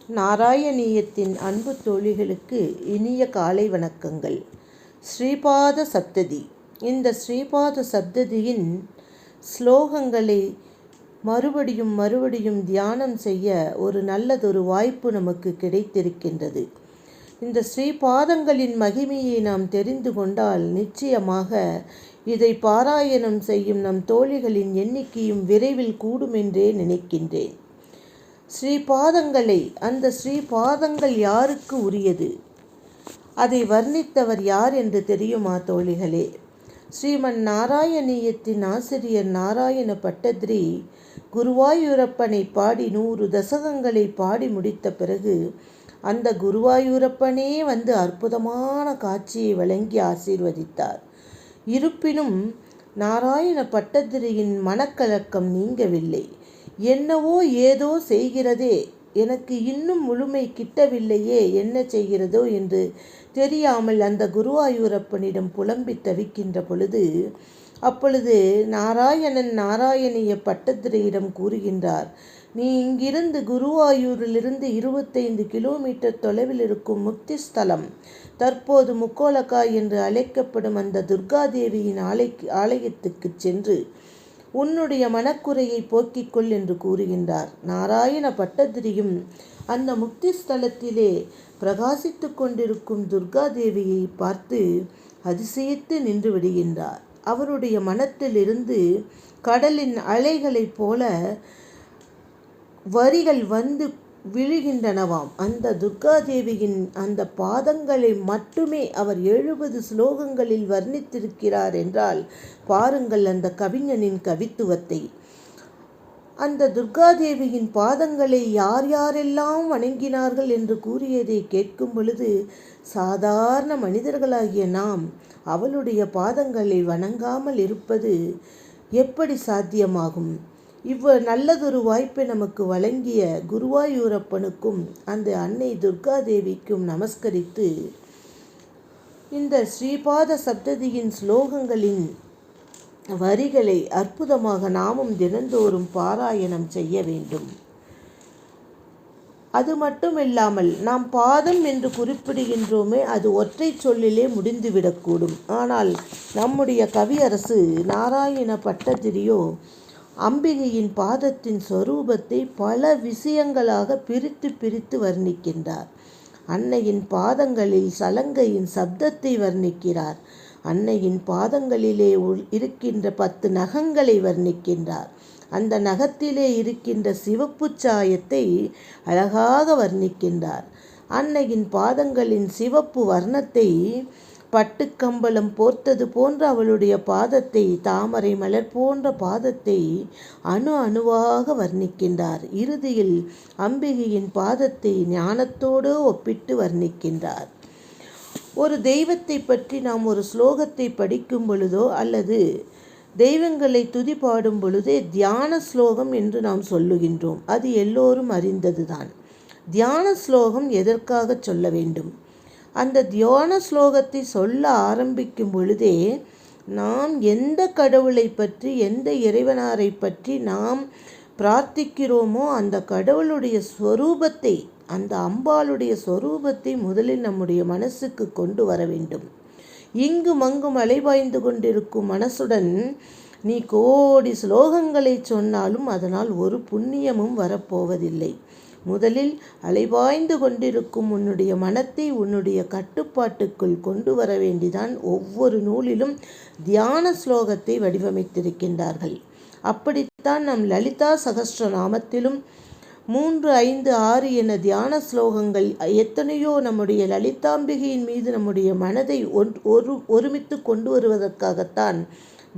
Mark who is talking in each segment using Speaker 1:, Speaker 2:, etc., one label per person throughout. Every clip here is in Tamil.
Speaker 1: நாராயணீயத்தின் அன்பு தோழிகளுக்கு இனிய காலை வணக்கங்கள். ஸ்ரீபாத சப்ததி. இந்த ஸ்ரீபாத சப்ததியின் ஸ்லோகங்களை மறுபடியும் மறுபடியும் தியானம் செய்ய ஒரு நல்லதொரு வாய்ப்பு நமக்கு கிடைத்திருக்கின்றது. இந்த ஸ்ரீபாதங்களின் மகிமையை நாம் தெரிந்து கொண்டால் நிச்சயமாக இதை பாராயணம் செய்யும் நம் தோழிகளின் எண்ணிக்கையும் விரைவில் கூடும் என்றே நினைக்கின்றேன். ஸ்ரீபாதங்களை, அந்த ஸ்ரீபாதங்கள் யாருக்கு உரியது, அதை வர்ணித்தவர் யார் என்று தெரியுமா தோழிகளே? ஸ்ரீமன் நாராயணீயத்தின் ஆசிரியர் நாராயண பட்டதிரி குருவாயூரப்பனை பாடி 100 தசகங்களை பாடி முடித்த பிறகு அந்த குருவாயூரப்பனே வந்து அற்புதமான காட்சியை வழங்கி ஆசீர்வதித்தார். இருப்பினும் நாராயண பட்டதிரியின் மனக்கலக்கம் நீங்கவில்லை. என்னவோ ஏதோ செய்கிறதே, எனக்கு இன்னும் முழுமை கிட்டவில்லையே, என்ன செய்கிறதோ என்று தெரியாமல் அந்த குருவாயூரப்பனிடம் புலம்பி தவிக்கின்ற பொழுது அப்பொழுது நாராயணிய பட்டதிரியிடம் கூறுகின்றார், நீ இங்கிருந்து குருவாயூரிலிருந்து 25 கிலோமீட்டர் தொலைவில் இருக்கும் முக்தி ஸ்தலம், தற்போது முக்கோலக்காய் என்று அழைக்கப்படும் அந்த துர்காதேவியின் ஆலயத்துக்கு சென்று உன்னுடைய மனக்குறையை போக்கிக்கொள் என்று கூறுகின்றார். நாராயண பட்டதிரியும் அந்த முக்தி ஸ்தலத்திலே பிரகாசித்து கொண்டிருக்கும் துர்காதேவியை பார்த்து அதிசயித்து நின்று விடுகின்றார். அவருடைய மனத்திலிருந்து கடலின் அலைகளைப் போல வரிகள் வந்து விழுகின்றனவாம். அந்த துர்காதேவியின் அந்த பாதங்களை மட்டுமே அவர் 70 ஸ்லோகங்களில் வர்ணித்திருக்கிறார் என்றால் பாருங்கள் அந்த கவிஞனின் கவித்துவத்தை. அந்த துர்காதேவியின் பாதங்களை யார் யாரெல்லாம் வணங்கினார்கள் என்று கூறியதை கேட்கும் பொழுது சாதாரண மனிதர்களாகிய நாம் அவளுடைய பாதங்களை வணங்காமல் இருப்பது எப்படி சாத்தியமாகும்? நல்லதொரு வாய்ப்பை நமக்கு வழங்கிய குருவாயூரப்பனுக்கும் அந்த அன்னை துர்காதேவிக்கும் நமஸ்கரித்து இந்த ஸ்ரீபாத சப்ததியின் ஸ்லோகங்களின் வரிகளை அற்புதமாக நாமும் தினந்தோறும் பாராயணம் செய்ய வேண்டும். அது மட்டுமில்லாமல் நாம் பாதம் என்று குறிப்பிடுகின்றோமே, அது ஒற்றை சொல்லிலே முடிந்துவிடக்கூடும். ஆனால் நம்முடைய கவியரசு நாராயண பட்டதிரியோ அம்பிகையின் பாதத்தின் சொரூபத்தை பல விஷயங்களாக பிரித்து பிரித்து வர்ணிக்கின்றார். அன்னையின் பாதங்களில் சலங்கையின் சப்தத்தை வர்ணிக்கிறார். அன்னையின் பாதங்களிலே இருக்கின்ற 10 நகங்களை வர்ணிக்கின்றார். அந்த நகத்திலே இருக்கின்ற சிவப்பு சாயத்தை அழகாக வர்ணிக்கின்றார். அன்னையின் பாதங்களின் சிவப்பு வர்ணத்தை பட்டுக்கம்பளம் போர்த்தது போன்ற அவளுடைய பாதத்தை, தாமரை மலர் போன்ற பாதத்தை அணு அணுவாக வர்ணிக்கின்றார். இறுதியில் அம்பிகையின் பாதத்தை ஞானத்தோடு ஒப்பிட்டு வர்ணிக்கின்றார். ஒரு தெய்வத்தை பற்றி நாம் ஒரு ஸ்லோகத்தை படிக்கும் பொழுதோ அல்லது தெய்வங்களை துதி பாடும் பொழுதே தியான ஸ்லோகம் என்று நாம் சொல்லுகின்றோம். அது எல்லோரும் அறிந்ததுதான். தியான ஸ்லோகம் எதற்காக சொல்ல வேண்டும்? அந்த தியான ஸ்லோகத்தை சொல்ல ஆரம்பிக்கும் பொழுதே நாம் எந்த கடவுளை பற்றி, எந்த இறைவனாரை பற்றி நாம் பிரார்த்திக்கிறோமோ அந்த கடவுளுடைய ஸ்வரூபத்தை, அந்த அம்பாளுடைய ஸ்வரூபத்தை முதலில் நம்முடைய மனசுக்கு கொண்டு வர வேண்டும். இங்கும் அங்கும் அலைபாய்ந்து கொண்டிருக்கும் மனசுடன் நீ கோடி ஸ்லோகங்களை சொன்னாலும் அதனால் ஒரு புண்ணியமும் வரப்போவதில்லை. முதலில் அலைபாய்ந்து கொண்டிருக்கும் உன்னுடைய மனத்தை உன்னுடைய கட்டுப்பாட்டுக்குள் கொண்டு வர வேண்டிதான் ஒவ்வொரு நூலிலும் தியான ஸ்லோகத்தை வடிவமைத்திருக்கின்றார்கள். அப்படித்தான் நம் லலிதா சகஸ்ரநாமத்திலும் 3, 5, 6 என தியான ஸ்லோகங்கள் எத்தனையோ நம்முடைய லலிதாம்பிகையின் மீது நம்முடைய மனதை ஒருமித்து கொண்டு வருவதற்காகத்தான்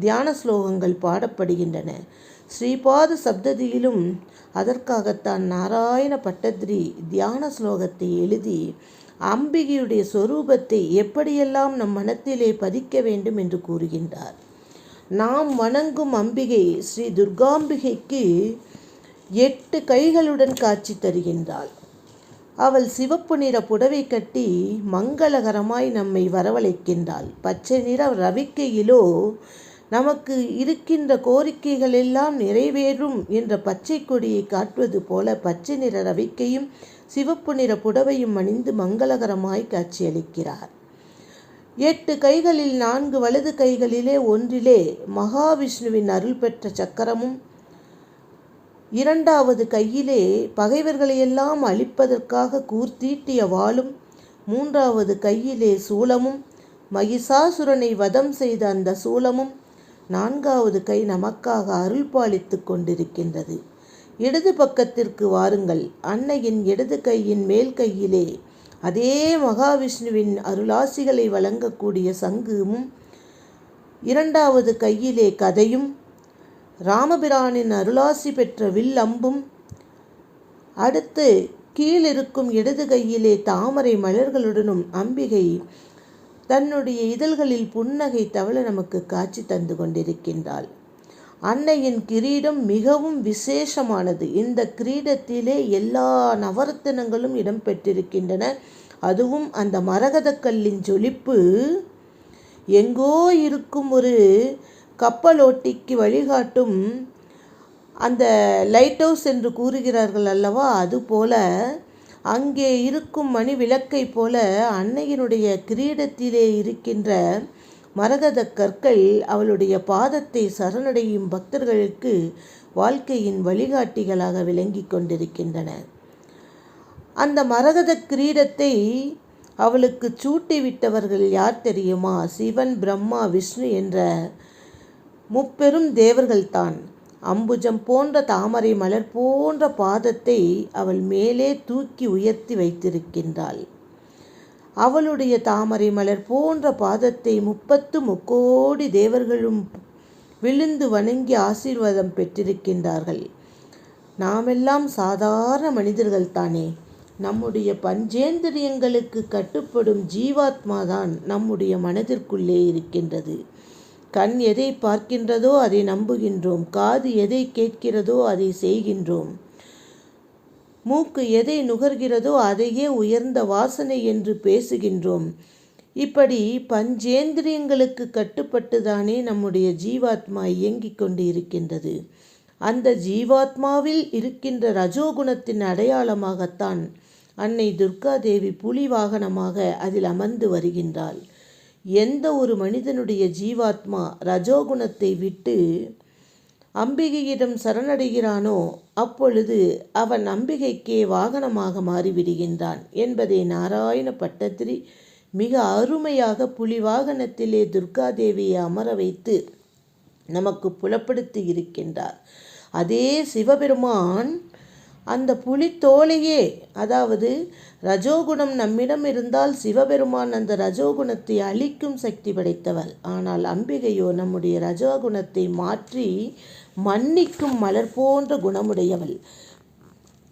Speaker 1: தியான ஸ்லோகங்கள் பாடப்படுகின்றன. ஸ்ரீபாத சப்ததியிலும் அதற்காகத்தான் நாராயண பட்டதிரி தியான ஸ்லோகத்தை எழுதி அம்பிகையுடைய சொரூபத்தை எப்படியெல்லாம் நம் மனத்திலே பதிக்க வேண்டும் என்று கூறுகின்றார். நாம் வணங்கும் அம்பிகை ஸ்ரீ துர்காம்பிகைக்கு 8 கைகளுடன் காட்சி தருகின்றாள். அவள் சிவப்பு நிற புடவை கட்டி மங்களகரமாய் நம்மை வரவழைக்கின்றாள். பச்சை நிற ரவிக்கையிலோ நமக்கு இருக்கின்ற கோரிக்கைகள் எல்லாம் நிறைவேறும் என்ற பச்சை கொடியை காட்டுவது போல பச்சை நிற ரவிக்கையும் சிவப்பு நிற புடவையும் அணிந்து மங்களகரமாய் காட்சியளிக்கிறார். 8 கைகளில் 4 வலது கைகளிலே ஒன்றிலே மகாவிஷ்ணுவின் அருள் பெற்ற சக்கரமும், 2வது கையிலே பகைவர்களையெல்லாம் அழிப்பதற்காக கூர்த்தீட்டிய வாளும், 3வது கையிலே சூலமும், மகிஷாசுரனை வதம் செய்த அந்த சூலமும், 4வது கை நமக்காக அருள் பாலித்து கொண்டிருக்கின்றது. இடது பக்கத்திற்கு வாருங்கள். அன்னையின் இடது கையின் மேல் கையிலே அதே மகாவிஷ்ணுவின் அருளாசிகளை வழங்கக்கூடிய சங்குமும், 2வது கையிலே கதையும், ராமபிரானின் அருளாசி பெற்ற வில் அம்பும், அடுத்து கீழிருக்கும் இடது கையிலே தாமரை மலர்களுடனும் அம்பிகை தன்னுடைய இதழ்களில் புன்னகை தவள நமக்கு காட்சி தந்து கொண்டிருக்கின்றாள். அன்னையின் கிரீடம் மிகவும் விசேஷமானது. இந்த கிரீடத்திலே எல்லா நவரத்தினங்களும் இடம்பெற்றிருக்கின்றன. அதுவும் அந்த மரகதக்கல்லின் ஜொலிப்பு எங்கோ இருக்கும் ஒரு கப்பலோட்டிக்கு வழிகாட்டும் அந்த லைட் ஹவுஸ் என்று கூறுகிறார்கள் அல்லவா, அதுபோல அங்கே இருக்கும் மணி விளக்கை போல அன்னையினுடைய கிரீடத்திலே இருக்கின்ற மரகத கற்கள் அவளுடைய பாதத்தை சரணடையும் பக்தர்களுக்கு வாழ்க்கையின் வழிகாட்டிகளாக விளங்கி கொண்டிருக்கின்றன. அந்த மரகத கிரீடத்தை அவளுக்கு சூட்டிவிட்டவர்கள் யார் தெரியுமா? சிவன், பிரம்மா, விஷ்ணு என்ற முப்பெரும் தேவர்கள்தான். அம்புஜம் போன்ற தாமரை மலர் போன்ற பாதத்தை அவள் மேலே தூக்கி உயர்த்தி வைத்திருக்கின்றாள். அவளுடைய தாமரை மலர் போன்ற பாதத்தை 30 தேவர்களும் விழுந்து வணங்கி ஆசீர்வாதம் பெற்றிருக்கின்றார்கள். நாமெல்லாம் சாதாரண மனிதர்கள் தானே. நம்முடைய பஞ்சேந்திரியங்களுக்கு கட்டுப்படும் ஜீவாத்மாதான் நம்முடைய மனதிற்குள்ளே இருக்கின்றது. கண் எதை பார்க்கின்றதோ அதை நம்புகின்றோம். காது எதை கேட்கிறதோ அதை செய்கின்றோம். மூக்கு எதை நுகர்கிறதோ அதையே உயர்ந்த வாசனை என்று பேசுகின்றோம். இப்படி பஞ்சேந்திரியங்களுக்கு கட்டுப்பட்டுதானே நம்முடைய ஜீவாத்மா இயங்கிக் கொண்டு இருக்கின்றது. அந்த ஜீவாத்மாவில் இருக்கின்ற ரஜோகுணத்தின் அடையாளமாகத்தான் அன்னை துர்காதேவி புலி வாகனமாக அதில் அமர்ந்து வருகின்றாள். எந்த ஒரு மனிதனுடைய ஜீவாத்மா ரஜோகுணத்தை விட்டு அம்பிகையிடம் சரணடைகிறானோ அப்பொழுது அவன் அம்பிகைக்கே வாகனமாக மாறிவிடுகின்றான் என்பதை நாராயண பட்டத்திரி மிக அருமையாக புலி வாகனத்திலே துர்காதேவியை அமர வைத்து நமக்கு புலப்படுத்தி இருக்கின்றார். அதே சிவபெருமான் அந்த புலித்தோலையே, அதாவது ரஜோகுணம் நம்மிடம் இருந்தால் சிவபெருமான் அந்த ரஜோகுணத்தை அழிக்கும் சக்தி படைத்தவள். ஆனால் அம்பிகையோ நம்முடைய ரஜோகுணத்தை மாற்றி மன்னிக்கும் மலர் போன்ற குணமுடையவள்.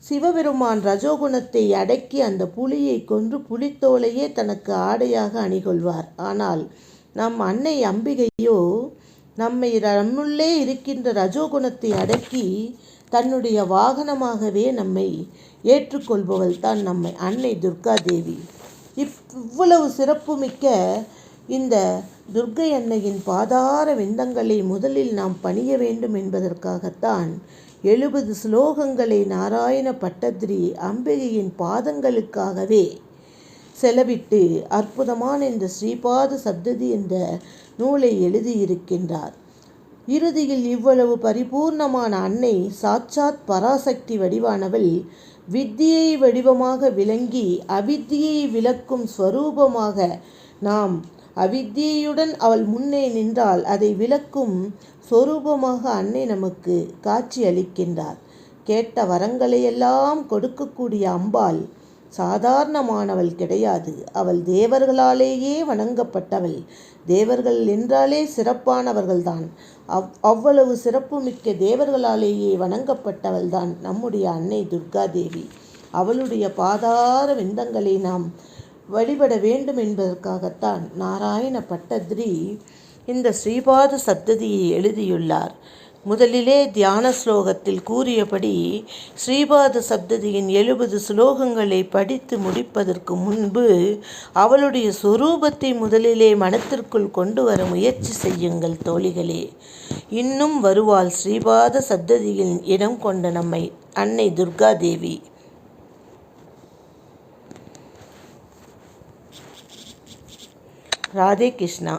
Speaker 1: சிவபெருமான் ரஜோகுணத்தை அடக்கி அந்த புலியை கொன்று புலித்தோலையே தனக்கு ஆடையாக அணிகொள்வார். ஆனால் நம் அன்னை அம்பிகையோ நம்முள்ளே இருக்கின்ற ரஜோகுணத்தை அடக்கி தன்னுடைய வாகனமாகவே நம்மை ஏற்றுக்கொள்பவள் தான் நம்மை அன்னை துர்காதேவி. இவ்வளவு சிறப்புமிக்க இந்த துர்க்கை அன்னையின் பாதார விந்தங்களை முதலில் நாம் பணிய வேண்டும் என்பதற்காகத்தான் 70 ஸ்லோகங்களை நாராயண பட்டத்திரி அம்பிகையின் பாதங்களுக்காகவே செலவிட்டு அற்புதமான இந்த ஸ்ரீபாத சப்ததி என்ற நூலை எழுதியிருக்கின்றார். இறுதியில் இவ்வளவு பரிபூர்ணமான அன்னை சாட்சாத் பராசக்தி வடிவானவள் வித்தியை வடிவமாக விளங்கி அவித்தியை விளக்கும் ஸ்வரூபமாக நாம் அவித்தியுடன் அவள் முன்னே நின்றால் அதை விளக்கும் சொரூபமாக அன்னை நமக்கு காட்சி அளிக்கின்றார். கேட்ட வரங்களையெல்லாம் கொடுக்கக்கூடிய அம்பாள் சாதாரணமானவள் கிடையாது. அவள் தேவர்களாலேயே வணங்கப்பட்டவள். தேவர்கள் என்றாலே சிறப்பானவர்கள்தான். அவ்வளவு சிறப்புமிக்க தேவர்களாலேயே வணங்கப்பட்டவள் தான் நம்முடைய அன்னை துர்காதேவி. அவளுடைய பாதார விந்தங்களை நாம் வழிபட வேண்டும் என்பதற்காகத்தான் நாராயண பட்டத்திரி இந்த ஸ்ரீபாத சப்ததியை எழுதியுள்ளார். முதலிலே தியான ஸ்லோகத்தில் கூறியபடி ஸ்ரீபாத சப்ததியின் 70 ஸ்லோகங்களை படித்து முடிப்பதற்கு முன்பு அவளுடைய சொரூபத்தை முதலிலே மனத்திற்குள் கொண்டு வர முயற்சி செய்யுங்கள் தோழிகளே. இன்னும் வருவாள் ஸ்ரீபாத சப்ததியில் இடம் கொண்ட நம்மை அன்னை துர்காதேவி. ராதே கிருஷ்ணா.